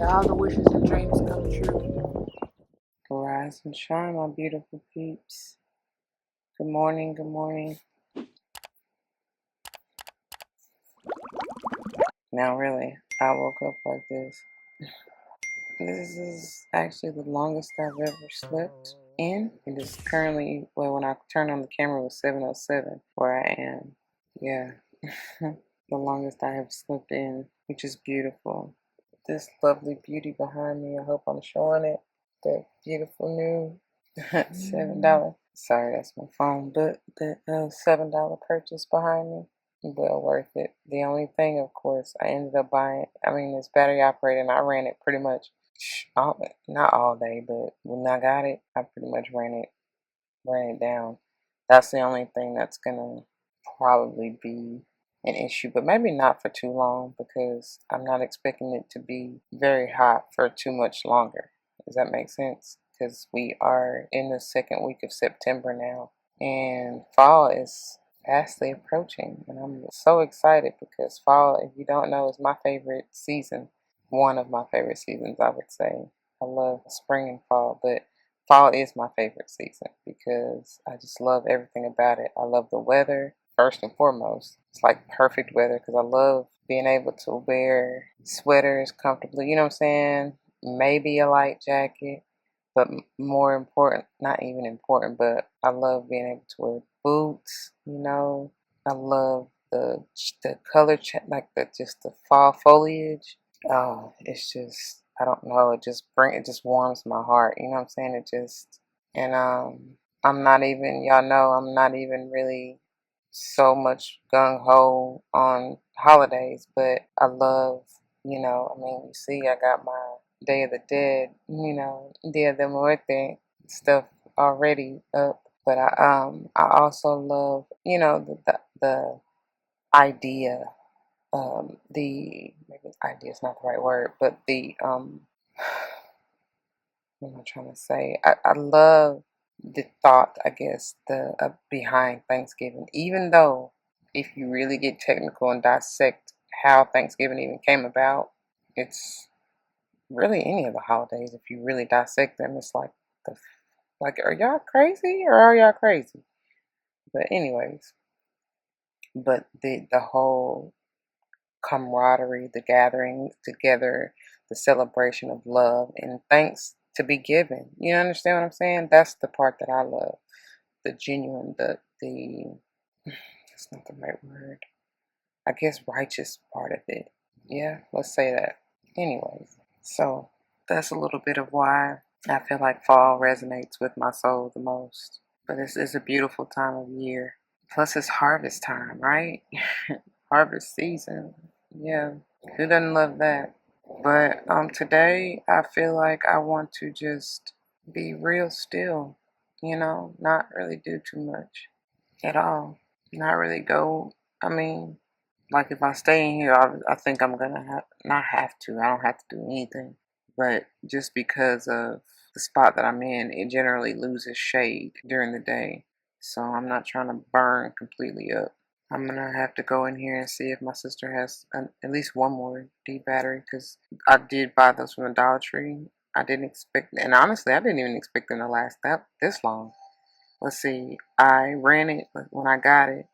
all the wishes and dreams come true. Rise and shine, my beautiful peeps. Good morning, good morning. Now, really, I woke up like this. This is actually the longest I've ever slept in. It is currently, well, when I turned on the camera, it was 7:07 where I am. Yeah, the longest I have slept in, which is beautiful. This lovely beauty behind me, I hope I'm showing it. That beautiful new $7. Sorry, that's my phone, but the $7 purchase behind me, well worth it. The only thing, of course, I ended up buying, it's battery operated, and I ran it pretty much, not all day, but when I got it, I pretty much ran it down. That's the only thing that's gonna probably be an issue, but maybe not for too long because I'm not expecting it to be very hot for too much longer. Does that make sense? Because we are in the second week of September now, and fall is fastly approaching, and I'm so excited because fall, if you don't know, is my favorite season. One of my favorite seasons, I would say. I love spring and fall, but fall is my favorite season because I just love everything about it. I love the weather, first and foremost. It's like perfect weather because I love being able to wear sweaters comfortably, you know what I'm saying? Maybe a light jacket, but more important, not even important, but I love being able to wear boots, you know. I love the color, like just the fall foliage. Oh, it's just, I don't know, it just warms my heart, you know what I'm saying? And I'm not even, y'all know, I'm not even really so much gung ho on holidays, but I love, you see, I got my Day of the Dead, Dia de Muerte stuff already up, but I also love, the idea, maybe idea is not the right word, but what am I trying to say? I love the thought, I guess, the behind Thanksgiving. Even though, if you really get technical and dissect how Thanksgiving even came about, it's really any of the holidays. If you really dissect them, it's like, are y'all crazy or are y'all crazy? But anyways, but the whole camaraderie, the gathering together, the celebration of love, and thanks to be given. You understand what I'm saying? That's the part that I love. The genuine, the that's not the right word. I guess righteous part of it. Yeah, let's say that. Anyways, so that's a little bit of why I feel like fall resonates with my soul the most. But this is a beautiful time of year. Plus, it's harvest time, right? Harvest season. Yeah, who doesn't love that? But today I feel like I want to just be real still, not really do too much at all. Not really go. I mean, like if I stay in here, I think I'm gonna not have to. I don't have to do anything. But just because of the spot that I'm in, it generally loses shade during the day. So I'm not trying to burn completely up. I'm gonna have to go in here and see if my sister has at least one more D battery because I did buy those from the Dollar Tree. I didn't expect, and honestly, I didn't even expect them to last this long. Let's see, I ran it when I got it.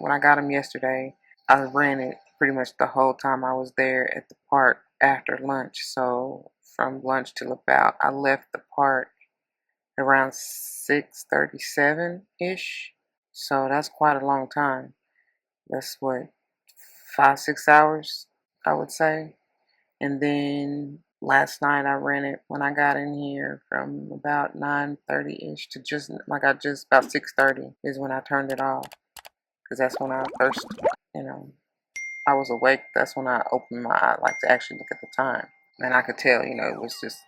When I got them yesterday, I ran it pretty much the whole time I was there at the park after lunch. So from lunch till about, I left the park around 6:37 ish. So that's quite a long time. That's what, 5, 6 hours, I would say. And then last night I ran it when I got in here from about 9:30 ish to just like I just about 6:30 is when I turned it off because that's when I first, you know, I was awake. That's when I opened my eye, like to actually look at the time, and I could tell, it was just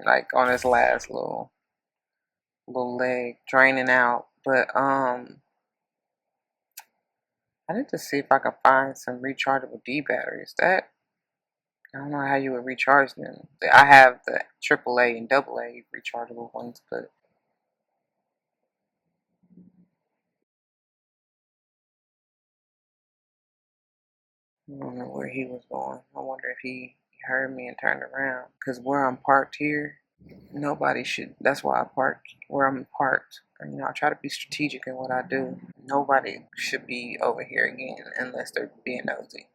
like on its last little leg draining out. But I need to see if I can find some rechargeable D batteries. I don't know how you would recharge them. I have the AAA and AA rechargeable ones, but I don't know where he was going. I wonder if he heard me and turned around. Because where I'm parked here, nobody should. That's why I park where I'm parked. You know, I try to be strategic in what I do. Nobody should be over here again unless they're being nosy.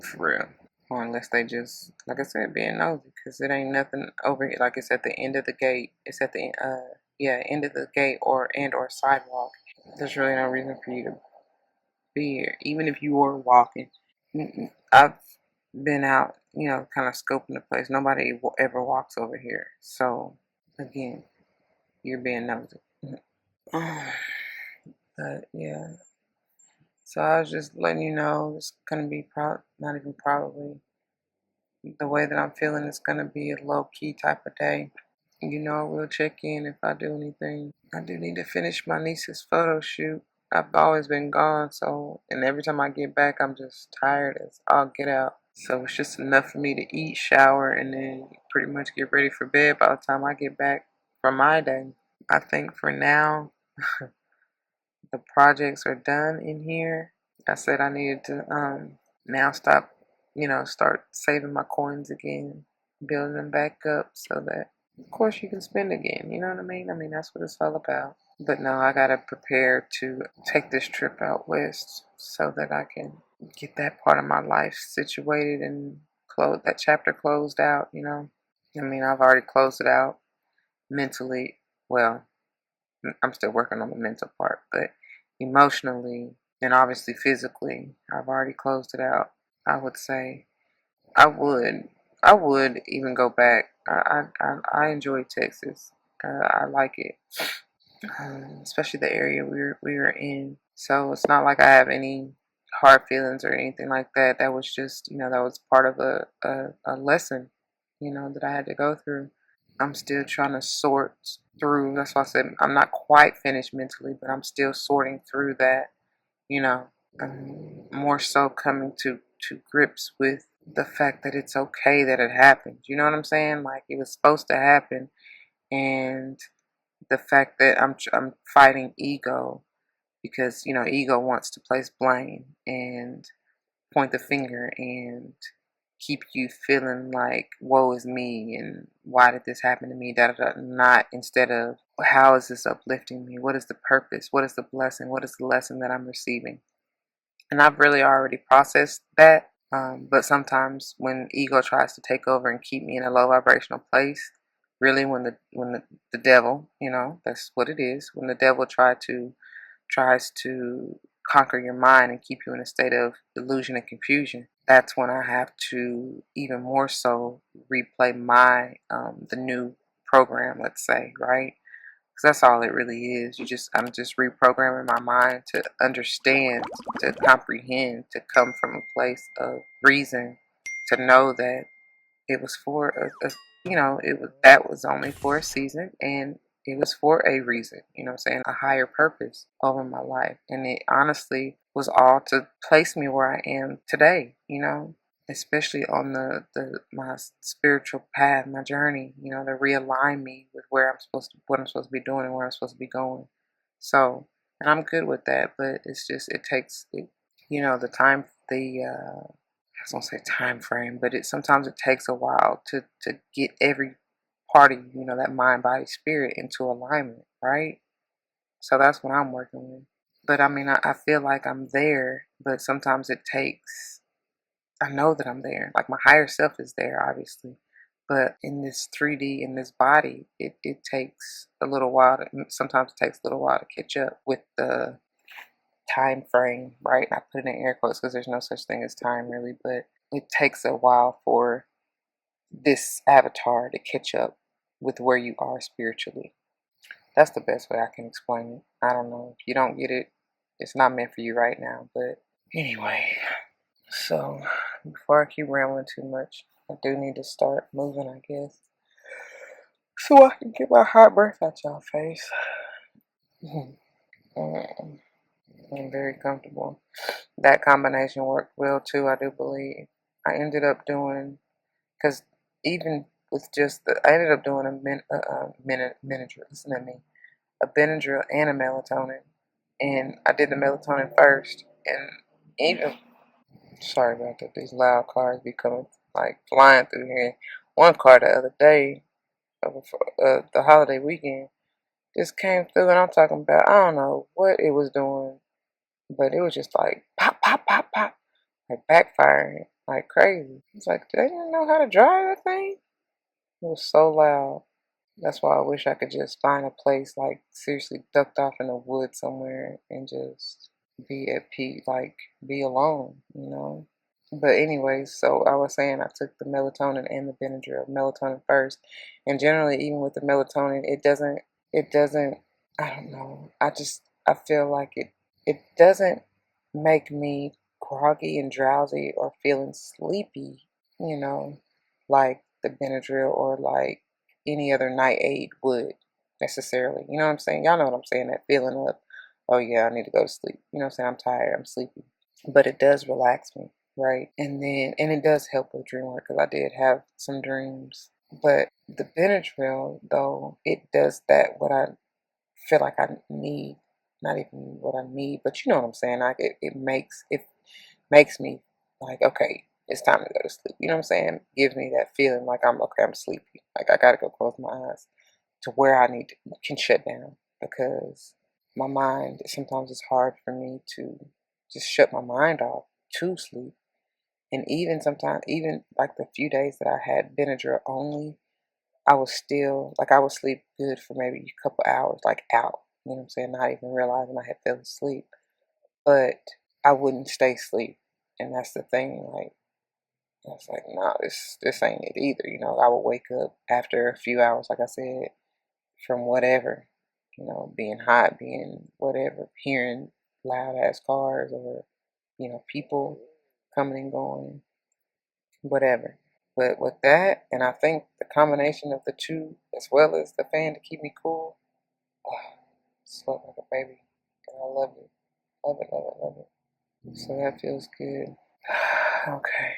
For real. Or unless they just, like I said, being nosy. Because it ain't nothing over here. Like it's at the end of the gate. It's at the, end of the gate or sidewalk. There's really no reason for you to be here. Even if you were walking. I've been out, you know, kind of scoping the place. Nobody ever walks over here. So, again, you're being nosy. But, yeah. So I was just letting you know it's going to be not even probably. The way that I'm feeling is going to be a low-key type of day. You know, I will check in if I do anything. I do need to finish my niece's photo shoot. I've always been gone, so, and every time I get back, I'm just tired as all get out. So it's just enough for me to eat, shower, and then pretty much get ready for bed by the time I get back from my day. I think for now, the projects are done in here. I said I needed to now start saving my coins again, building them back up so that, of course, you can spend again. You know what I mean? I mean, that's what it's all about. But no, I gotta prepare to take this trip out west so that I can get that part of my life situated and close that chapter closed out. You know, I mean, I've already closed it out mentally. Well, I'm still working on the mental part, but emotionally and obviously physically, I've already closed it out. I would say I would. I would even go back. I enjoy Texas. I like it, especially the area we were in. So it's not like I have any hard feelings or anything like that. That was just, you know, that was part of a lesson, you know, that I had to go through. I'm still trying to sort through. That's why I said I'm not quite finished mentally, but I'm still sorting through that, you know, more so coming to grips with the fact that it's okay that it happened. You know what I'm saying? Like it was supposed to happen, and the fact that I'm fighting ego because, you know, ego wants to place blame and point the finger and keep you feeling like woe is me and why did this happen to me, not instead of how is this uplifting me, what is the purpose, what is the blessing, what is the lesson that I'm receiving. And I've really already processed that, but sometimes when ego tries to take over and keep me in a low vibrational place, really when the devil, you know, that's what it is, when the devil tries to conquer your mind and keep you in a state of delusion and confusion, that's when I have to even more so replay my the new program, let's say, right? Because that's all it really is. I'm just reprogramming my mind to understand, to comprehend, to come from a place of reason, to know that it was for that was only for a season, and it was for a reason, you know what I'm saying? A higher purpose over my life. And it honestly was all to place me where I am today, you know, especially on my spiritual path, my journey, you know, to realign me with what I'm supposed to be doing and where I'm supposed to be going. So, and I'm good with that, but it's just, you know, I was gonna say time frame, but sometimes it takes a while to get every part of, you know, that mind, body, spirit into alignment, right? So that's what I'm working with. But I mean, I feel like I'm there, but sometimes it takes. I know that I'm there. Like my higher self is there, obviously, but in this 3D, in this body, it takes a little while. Sometimes it takes a little while to catch up with the time frame, right? And I put it in air quotes because there's no such thing as time really, but it takes a while for this avatar to catch up with where you are spiritually. That's the best way I can explain it. I don't know. If you don't get it, it's not meant for you right now. But anyway, so before I keep rambling too much, I do need to start moving, I guess, so I can get my hot breath out y'all face. I'm very comfortable. That combination worked well too, I do believe. I ended up doing, because even with I ended up doing listen to me, a Benadryl and a melatonin. And I did the melatonin first. And even, sorry about that, these loud cars be coming like flying through here. One car the other day, the holiday weekend, just came through, and I'm talking about, I don't know what it was doing, but it was just like pop, pop, pop, pop, like backfiring like crazy. It's like, do they even know how to drive that thing? It was so loud. That's why I wish I could just find a place, like seriously ducked off in the woods somewhere and just be at peace, like be alone, you know? But anyways, so I was saying I took the melatonin and the Benadryl, melatonin first. And generally, even with the melatonin, it doesn't, I don't know. I feel like it doesn't make me groggy and drowsy or feeling sleepy, you know, like the Benadryl or like any other night aid would necessarily. You know what I'm saying? Y'all know what I'm saying? That feeling of, oh yeah, I need to go to sleep. You know what I'm saying? I'm tired, I'm sleepy. But it does relax me, right? And it does help with dream work because I did have some dreams. But the Benadryl, though, it does that what I feel like I need. Not even what I need, but you know what I'm saying? Like it makes me like, okay, it's time to go to sleep. You know what I'm saying? Gives me that feeling like I'm okay, I'm sleepy. Like I gotta go close my eyes to where I need to can shut down because my mind sometimes it's hard for me to just shut my mind off to sleep. And even sometimes, even like the few days that I had Benadryl only, I was still like I would sleep good for maybe a couple hours, like out. You know what I'm saying? Not even realizing I had fell asleep, but I wouldn't stay asleep, and that's the thing. Like I was like, nah, this ain't it either. You know, I would wake up after a few hours, like I said, from whatever, you know, being hot, being whatever, hearing loud ass cars or people coming and going, whatever. But with that, and I think the combination of the two, as well as the fan to keep me cool, slept like a baby. And I love it. Love it, love it, love it. So that feels good. Okay.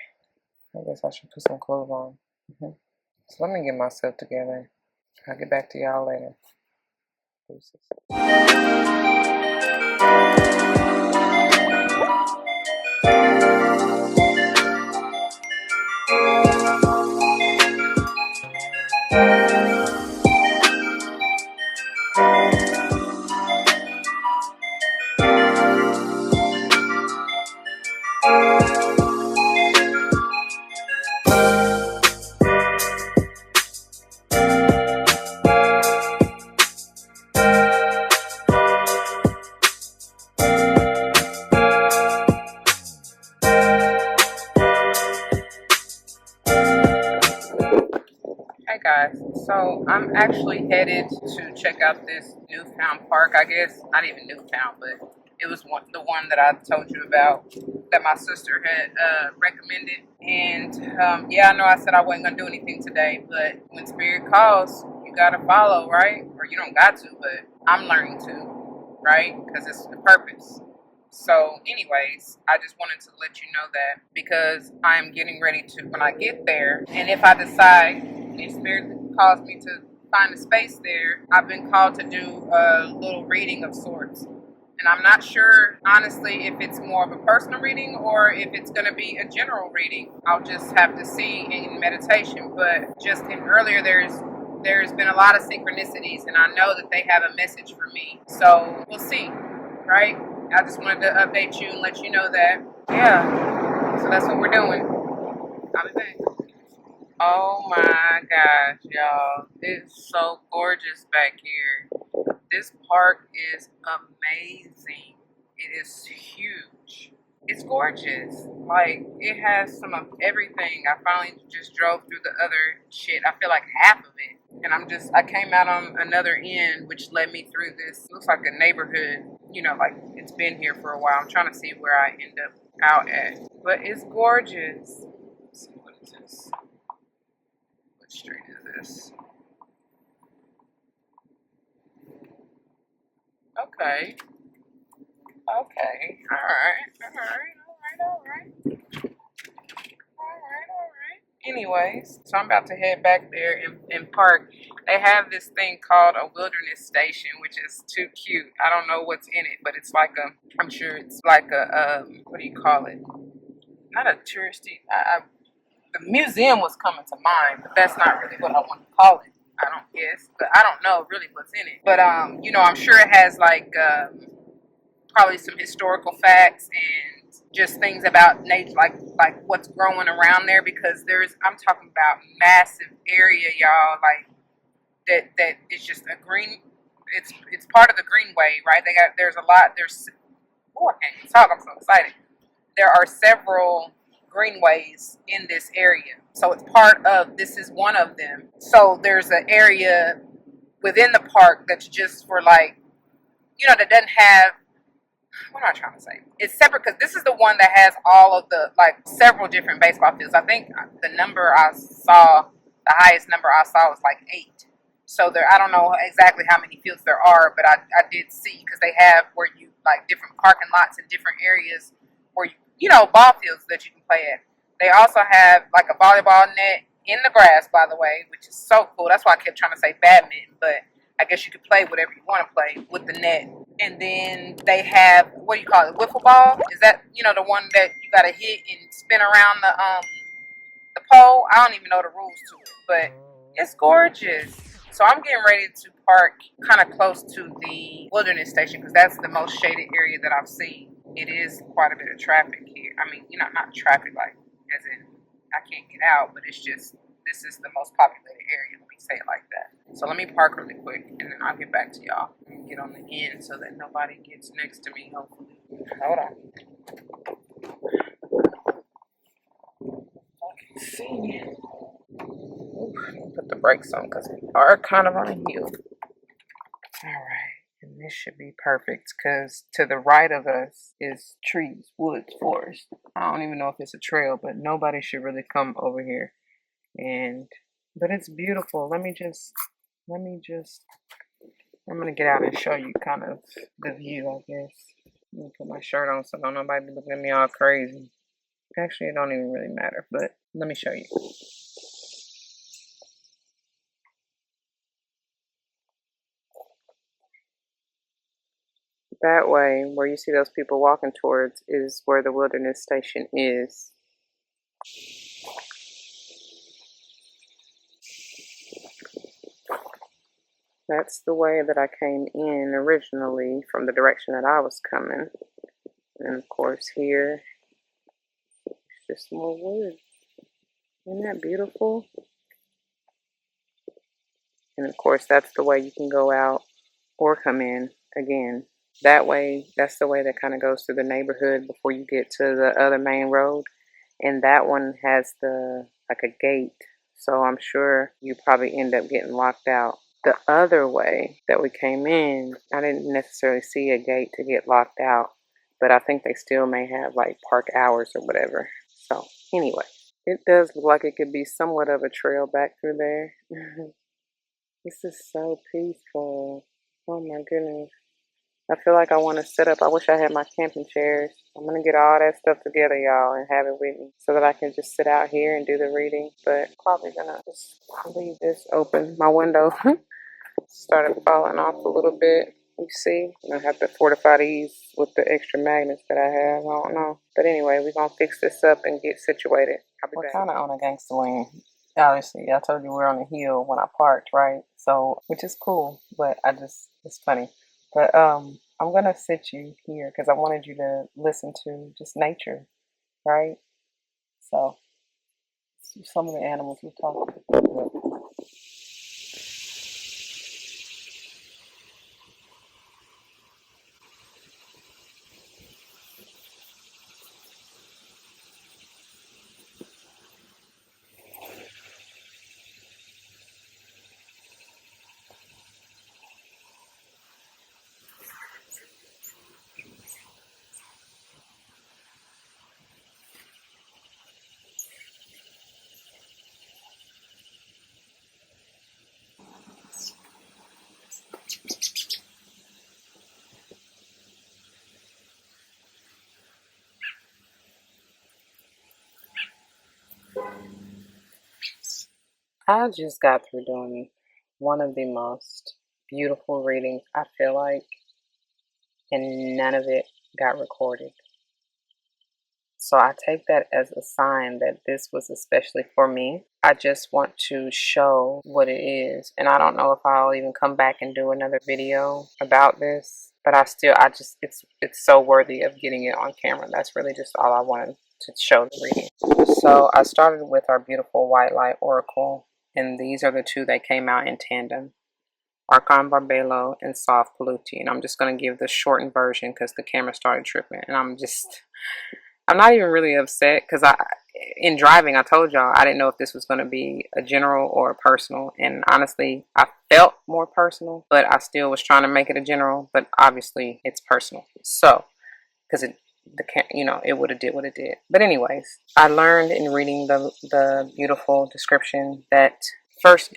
I guess I should put some clothes on. So let me get myself together. I'll get back to y'all later. Deuces. Hey guys, so I'm actually headed to check out this newfound park, I guess. Not even newfound, but it was the one that I told you about that my sister had recommended. And yeah, I know I said I wasn't going to do anything today, but when Spirit calls, you got to follow, right? Or you don't got to, but I'm learning to, right? Because it's the purpose. So anyways, I just wanted to let you know that because I'm getting ready to, when I get there, and if I decide, if Spirit calls me to find a space there, I've been called to do a little reading of sorts. And I'm not sure, honestly, if it's more of a personal reading or if it's going to be a general reading. I'll just have to see in meditation. But just in earlier, there's been a lot of synchronicities, and I know that they have a message for me. So we'll see, right? I just wanted to update you and let you know that, yeah. So that's what we're doing. I'll be back. Oh my gosh, y'all. It's so gorgeous back here. This park is amazing. It is huge. It's gorgeous. Like, it has some of everything. I finally just drove through the other shit. I feel like half of it. And I came out on another end, which led me through this. Looks like a neighborhood, like it's been here for a while. I'm trying to see where I end up out at. But it's gorgeous. Let's see, what is this? What street is this? Okay. Okay. All right. Anyways, so I'm about to head back there and park. They have this thing called a wilderness station, which is too cute. I don't know what's in it, but it's like I'm sure it's like a, what do you call it? Not a touristy, the museum was coming to mind, but that's not really what I want to call it. I don't guess, but I don't know really what's in it. But you know, I'm sure it has like probably some historical facts and just things about nature, like what's growing around there. Because I'm talking about massive area, y'all. Like that is just a green. It's part of the Greenway, right? There's a lot. I can't even talk. I'm so excited. There are several greenways in this area. So it's part of, this is one of them. So there's an area within the park that's just for like, that doesn't have, what am I trying to say? It's separate because this is the one that has all of the, like several different baseball fields. I think the highest number I saw was like 8. So I don't know exactly how many fields there are, but I did see, because they have where you like different parking lots in different areas where ball fields that you can play at. They also have like a volleyball net in the grass, by the way, which is so cool. That's why I kept trying to say badminton, but I guess you could play whatever you want to play with the net. And then they have, what do you call it, wiffle ball? Is that the one that you got to hit and spin around the pole? I don't even know the rules to it, but it's gorgeous. So I'm getting ready to park kind of close to the wilderness station, because that's the most shaded area that I've seen. It is quite a bit of traffic here. I mean, not traffic like as in I can't get out, but it's just, this is the most populated area. Let me say it like that. So let me park really quick, and then I'll get back to y'all and get on the end so that nobody gets next to me, hopefully. Hold on. I can see. Oof, put the brakes on because we are kind of on a hill. All right. And this should be perfect, because to the right of us is trees, woods, forest. I don't even know if it's a trail, but nobody should really come over here. But it's beautiful. I'm gonna get out and show you kind of the view, I guess. Let me put my shirt on so don't nobody be looking at me all crazy. Actually, it don't even really matter, but let me show you. That way, where you see those people walking towards is where the wilderness station is. That's the way that I came in originally from the direction that I was coming. And of course here, it's just more woods. Isn't that beautiful? And of course that's the way you can go out or come in again. That way, that's the way that kind of goes through the neighborhood before you get to the other main road. And that one has like a gate. So I'm sure you probably end up getting locked out. The other way that we came in, I didn't necessarily see a gate to get locked out, but I think they still may have like park hours or whatever. So anyway, it does look like it could be somewhat of a trail back through there. This is so peaceful. Oh my goodness. I feel like I want to set up. I wish I had my camping chairs. I'm going to get all that stuff together, y'all, and have it with me so that I can just sit out here and do the reading. But probably going to just leave this open. My window started falling off a little bit. You see? I'm going to have to fortify these with the extra magnets that I have. I don't know. But anyway, we're going to fix this up and get situated. We're kind of on a gangster land. Obviously, I told you we're on a hill when I parked, right? So, which is cool, but it's funny. But I'm gonna sit you here because I wanted you to listen to just nature, right? So some of the animals we talked about. I just got through doing one of the most beautiful readings, I feel like, and none of it got recorded. So I take that as a sign that this was especially for me. I just want to show what it is. And I don't know if I'll even come back and do another video about this. But it's so worthy of getting it on camera. That's really just all I wanted to show the reading. So I started with our beautiful white light oracle. And these are the two that came out in tandem. Archon Barbelo and Soft Polluti. And I'm just going to give the shortened version because the camera started tripping. And I'm not even really upset because in driving, I told y'all I didn't know if this was going to be a general or a personal. And honestly, I felt more personal, but I still was trying to make it a general. But obviously, it's personal. So, because it would have did what it did. But anyways, I learned in reading the beautiful description that first.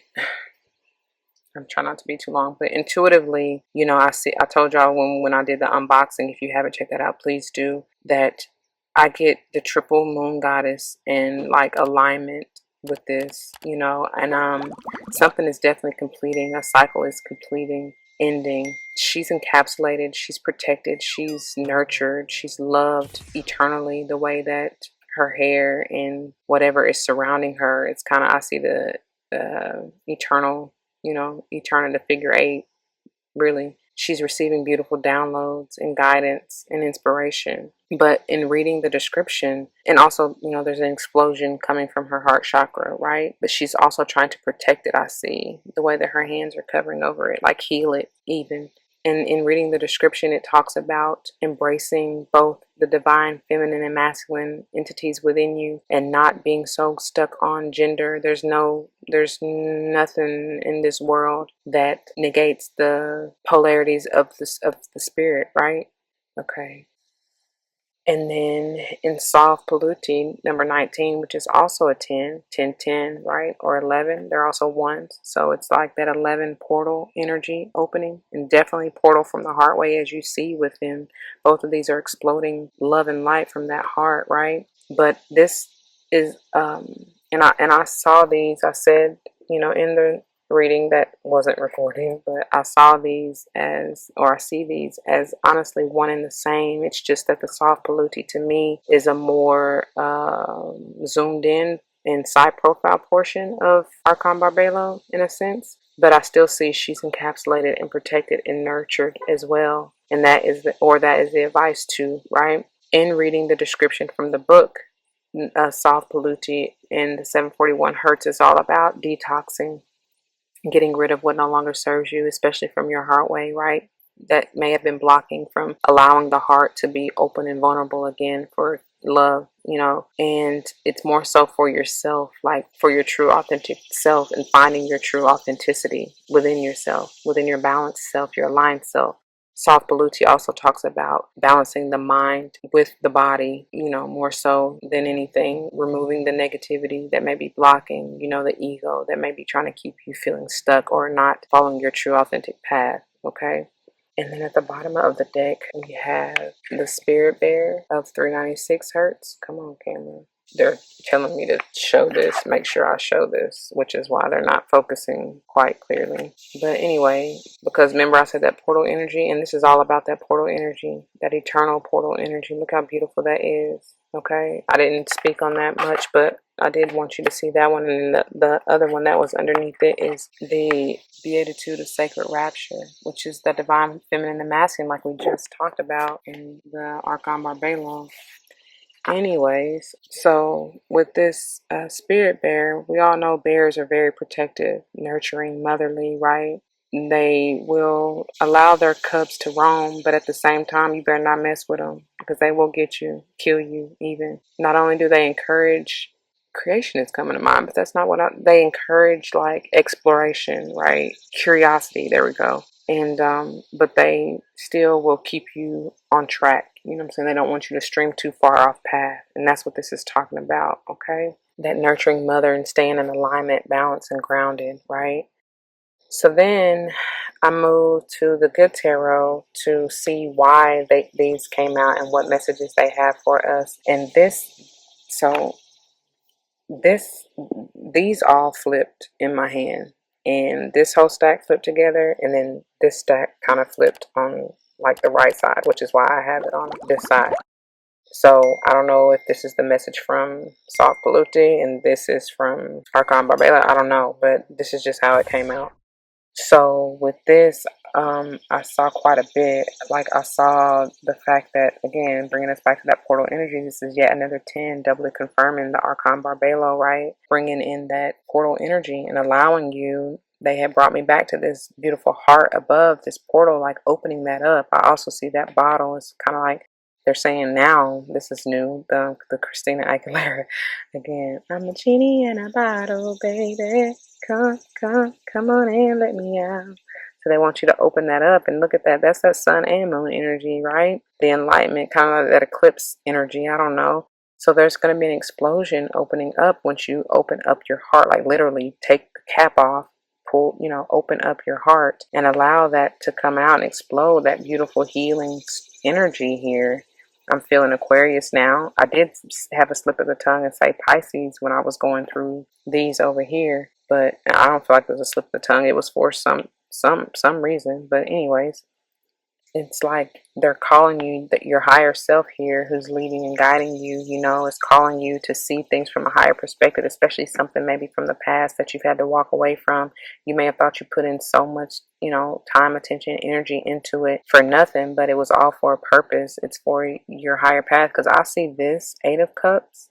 I'm trying not to be too long, but intuitively, I told y'all when I did the unboxing, if you haven't checked that out, please do, that I get the triple moon goddess in like alignment with this, and something is definitely completing. A cycle is completing, ending. She's encapsulated, she's protected, she's nurtured, she's loved eternally. The way that her hair and whatever is surrounding her, it's kind of, I see the eternal, eternal, the figure 8, really. She's receiving beautiful downloads and guidance and inspiration. But in reading the description, and also, there's an explosion coming from her heart chakra, right? But she's also trying to protect it, I see. The way that her hands are covering over it, like heal it even. And in reading the description, it talks about embracing both the divine feminine and masculine entities within you and not being so stuck on gender. There's nothing in this world that negates the polarities of the spirit, right? Okay. And then in Soft Polluti, number 19, which is also a 10, 10, 10, right? Or 11, they're also ones. So it's like that 11 portal energy opening, and definitely portal from the heart way, as you see with them. Both of these are exploding love and light from that heart, right? But this is, and I saw these, I said, in the reading that wasn't recording, but I saw these I see these as honestly one and the same. It's just that the Soft Polluti to me is a more zoomed in and side profile portion of Archon Barbelo in a sense, but I still see she's encapsulated and protected and nurtured as well. And that is the advice too, right? In reading the description from the book, Soft Polluti in the 741 Hertz is all about detoxing, getting rid of what no longer serves you, especially from your heart way, right? That may have been blocking from allowing the heart to be open and vulnerable again for love, and it's more so for yourself, like for your true authentic self, and finding your true authenticity within yourself, within your balanced self, your aligned self. Soft Polluti also talks about balancing the mind with the body, more so than anything, removing the negativity that may be blocking, the ego that may be trying to keep you feeling stuck or not following your true authentic path, okay? And then at the bottom of the deck, we have the Spirit Bear of 396 Hertz. Come on, camera. They're telling me to show this, make sure I show this, which is why they're not focusing quite clearly. But anyway, because remember I said that portal energy, and this is all about that portal energy, that eternal portal energy. Look how beautiful that is, okay? I didn't speak on that much, but I did want you to see that one. And the other one that was underneath it is the Beatitude of Sacred Rapture, which is the divine feminine and masculine, like we just talked about in the Archon Barbelo. Anyways, so with this spirit bear, we all know bears are very protective, nurturing, motherly, right? They will allow their cubs to roam, but at the same time, you better not mess with them because they will get you, kill you even. Not only do they encourage, creation is coming to mind, but that's not they encourage, like exploration, right? Curiosity, there we go. And but they still will keep you on track. You know what I'm saying? They don't want you to stream too far off path. And that's what this is talking about, okay? That nurturing mother and staying in alignment, balanced, and grounded, right? So then I moved to the Good Tarot to see why these came out and what messages they have for us. And these all flipped in my hand. And this whole stack flipped together, and then this stack kind of flipped on like the right side, which is why I have it on this side. So I don't know if this is the message from Salt Paluti and this is from Archon Barbela. I don't know, but this is just how it came out. So with this, I saw quite a bit. Like I saw the fact that, again, bringing us back to that portal energy, this is yet another 10, doubly confirming the Archon Barbelo, right? Bringing in that portal energy and allowing you. They had brought me back to this beautiful heart above this portal, like opening that up. I also see that bottle. It's kind of like they're saying now, this is new, the Christina Aguilera again. I'm a genie in a bottle, baby. Come on in, let me out. So they want you to open that up and look at that. That's that sun and moon energy, right? The enlightenment, kind of like that eclipse energy. I don't know. So there's going to be an explosion opening up once you open up your heart, like literally take the cap off, pull, open up your heart and allow that to come out and explode that beautiful healing energy here. I'm feeling Aquarius now. I did have a slip of the tongue and say Pisces when I was going through these over here, but I don't feel like it was a slip of the tongue. It was for some reason. But anyways, it's like they're calling you, that your higher self here who's leading and guiding you, is calling you to see things from a higher perspective, especially something maybe from the past that you've had to walk away from. You may have thought you put in so much, time, attention, energy into it for nothing, but it was all for a purpose. It's for your higher path. Because I see this 8 of Cups,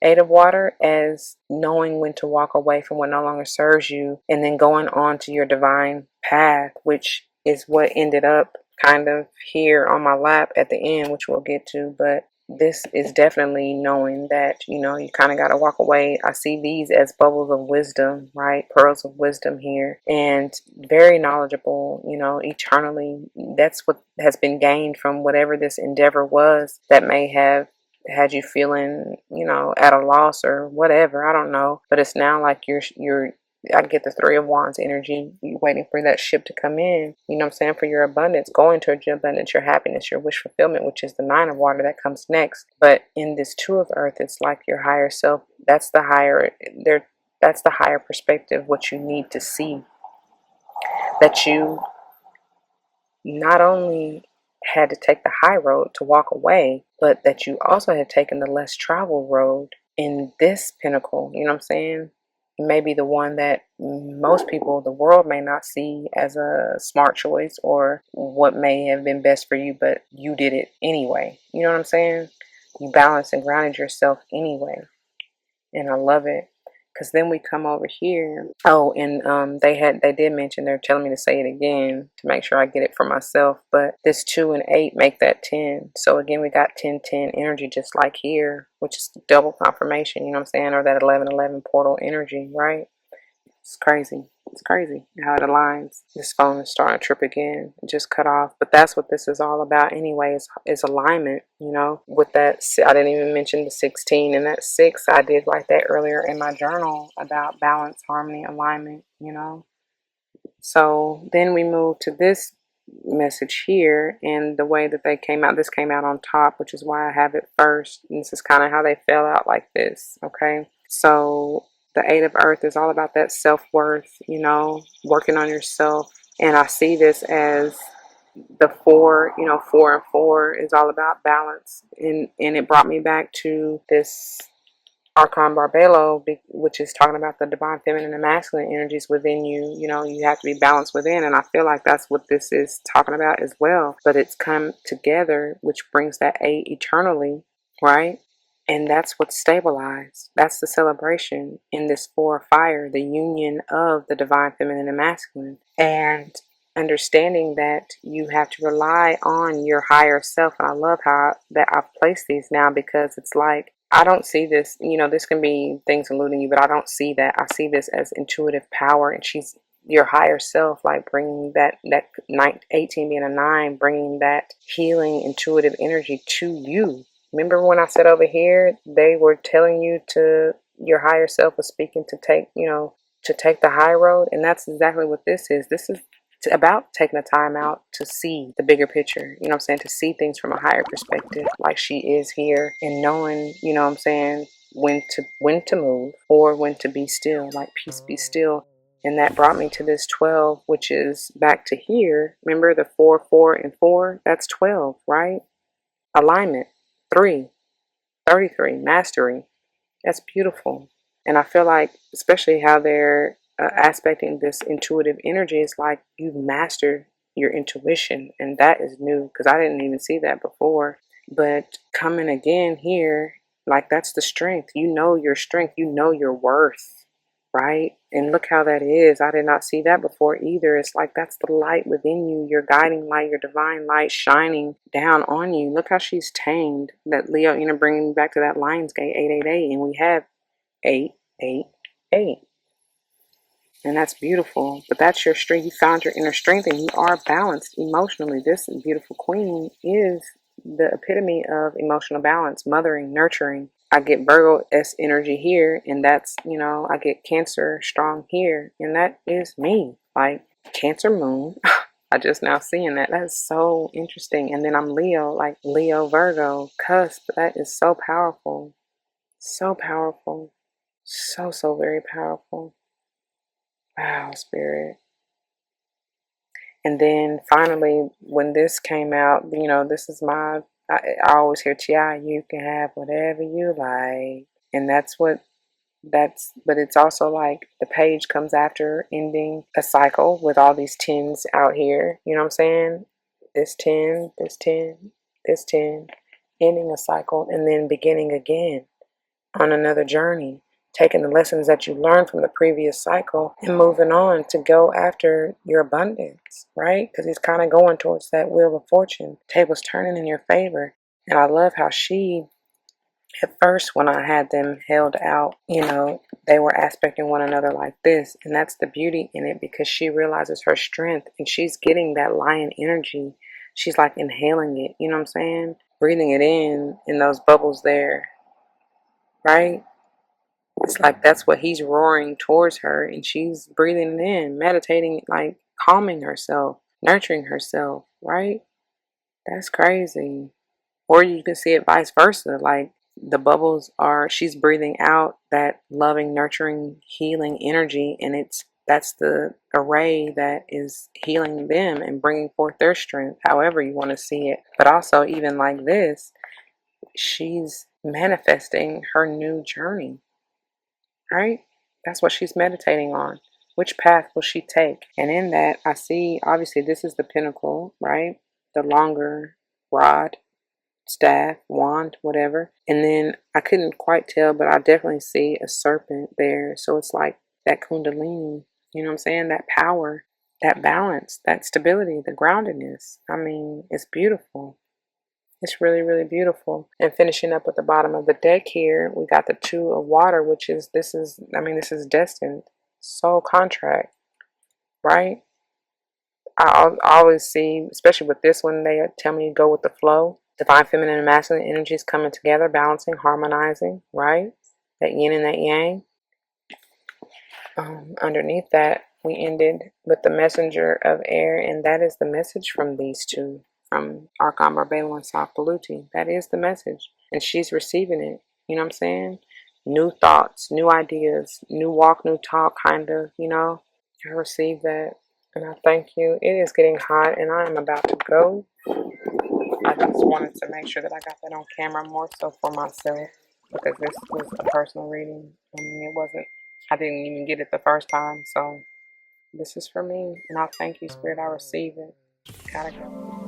8 of Water, as knowing when to walk away from what no longer serves you and then going on to your divine path, which is what ended up kind of here on my lap at the end, which we'll get to. But this is definitely knowing that, you kind of got to walk away. I see these as bubbles of wisdom, right? Pearls of wisdom here, and very knowledgeable, eternally. That's what has been gained from whatever this endeavor was that may have had you feeling, at a loss or whatever. I don't know. But it's now like I get the 3 of Wands energy. You waiting for that ship to come in, what I'm saying, for your abundance, going towards your abundance, your happiness, your wish fulfillment, which is the 9 of Water that comes next. But in this 2 of Earth, it's like your higher self. That's the higher perspective, what you need to see. That you not only had to take the high road to walk away, but that you also had taken the less traveled road in this pinnacle, what I'm saying? Maybe the one that most people, the world, may not see as a smart choice or what may have been best for you, but you did it anyway. You know what I'm saying? You balanced and grounded yourself anyway. And I love it. Because then we come over here. Oh, and they did mention, they're telling me to say it again to make sure I get it for myself. But this 2 and 8 make that 10. So again, we got 10-10 energy just like here, which is double confirmation, you know what I'm saying? Or that 11-11 portal energy, right? It's crazy. It's crazy how it aligns. This phone is starting to trip again. It just cut off. But that's what this is all about anyway, is alignment, with that. I didn't even mention the 16 and that 6. I did write that earlier in my journal about balance, harmony, alignment, So then we move to this message here, and the way that they came out, this came out on top, which is why I have it first. And this is kind of how they fell out, like this, okay? So the 8 of Earth is all about that self-worth, working on yourself. And I see this as the 4, 4 and 4 is all about balance. And it brought me back to this Archon Barbelo, which is talking about the divine feminine and masculine energies within you. You have to be balanced within. And I feel like that's what this is talking about as well. But it's come together, which brings that 8 eternally, right? And that's what's stabilized. That's the celebration in this 4 of fire, the union of the divine feminine and masculine. And understanding that you have to rely on your higher self. And I love how that I've placed these now, because it's like, I don't see this, this can be things eluding you, but I don't see that. I see this as intuitive power, and she's your higher self, like bringing that 18 being a 9, bringing that healing intuitive energy to you. Remember when I said over here, they were telling you to, your higher self was speaking to take, to take the high road. And that's exactly what this is. This is about taking the time out to see the bigger picture, what I'm saying, to see things from a higher perspective, like she is here, and knowing, what I'm saying, when to move or when to be still, like peace be still. And that brought me to this 12, which is back to here. Remember the 4, 4, and 4? That's 12, right? Alignment. 3. 33, mastery. That's beautiful. And I feel like, especially how they're aspecting this intuitive energy, it's like you've mastered your intuition. And that is new because I didn't even see that before. But coming again here, like that's the strength. You know your strength, you know your worth, right? And look how that is. I did not see that before either. It's like that's the light within you, your guiding light, your divine light shining down on you. Look how she's tamed. That Leo, bringing me back to that Lionsgate 888, and we have 888. And that's beautiful. But that's your strength. You found your inner strength and you are balanced emotionally. This beautiful queen is the epitome of emotional balance, mothering, nurturing. I get Virgo S energy here, and that's, I get Cancer strong here, and that is me. Like Cancer moon. I just now seeing that. That is so interesting. And then I'm Leo, like Leo Virgo cusp. That is so powerful. So powerful. So, so very powerful. Wow, spirit. And then finally, when this came out, this is I always hear, Chia, you can have whatever you like. And but it's also like the page comes after ending a cycle with all these 10s out here. You know what I'm saying? This 10, this 10, this 10, ending a cycle and then beginning again on another journey, taking the lessons that you learned from the previous cycle and moving on to go after your abundance, right? Because he's kind of going towards that wheel of fortune, tables turning in your favor. And I love how she, at first, when I had them held out, they were aspecting one another like this. And that's the beauty in it, because she realizes her strength and she's getting that lion energy. She's like inhaling it, you know what I'm saying? Breathing it in those bubbles there, right? It's like that's what he's roaring towards her, and she's breathing it in, meditating, like calming herself, nurturing herself, right? That's crazy. Or you can see it vice versa, like the bubbles are, she's breathing out that loving, nurturing, healing energy, and that's the array that is healing them and bringing forth their strength, however you want to see it. But also, even like this, she's manifesting her new journey. Right? That's what she's meditating on. Which path will she take? And in that, I see, obviously, this is the pinnacle, right? The longer rod, staff, wand, whatever. And then I couldn't quite tell, but I definitely see a serpent there. So it's like that kundalini, you know what I'm saying? That power, that balance, that stability, the groundedness. I mean, it's beautiful. It's really, really beautiful. And finishing up at the bottom of the deck here, we got the 2 of water, which is, this is destined. Soul contract, right? I always see, especially with this one, they tell me to go with the flow. Divine feminine and masculine energies coming together, balancing, harmonizing, right? That yin and that yang. Underneath that, we ended with the messenger of air, and that is the message from these two. From Archon Barbelo and Soph Baluti. That is the message. And she's receiving it. You know what I'm saying? New thoughts, new ideas, new walk, new talk, kind of, I received that. And I thank you. It is getting hot and I am about to go. I just wanted to make sure that I got that on camera more so for myself, because this was a personal reading. I mean, I didn't even get it the first time. So this is for me. And I thank you, Spirit. I receive it. Gotta go.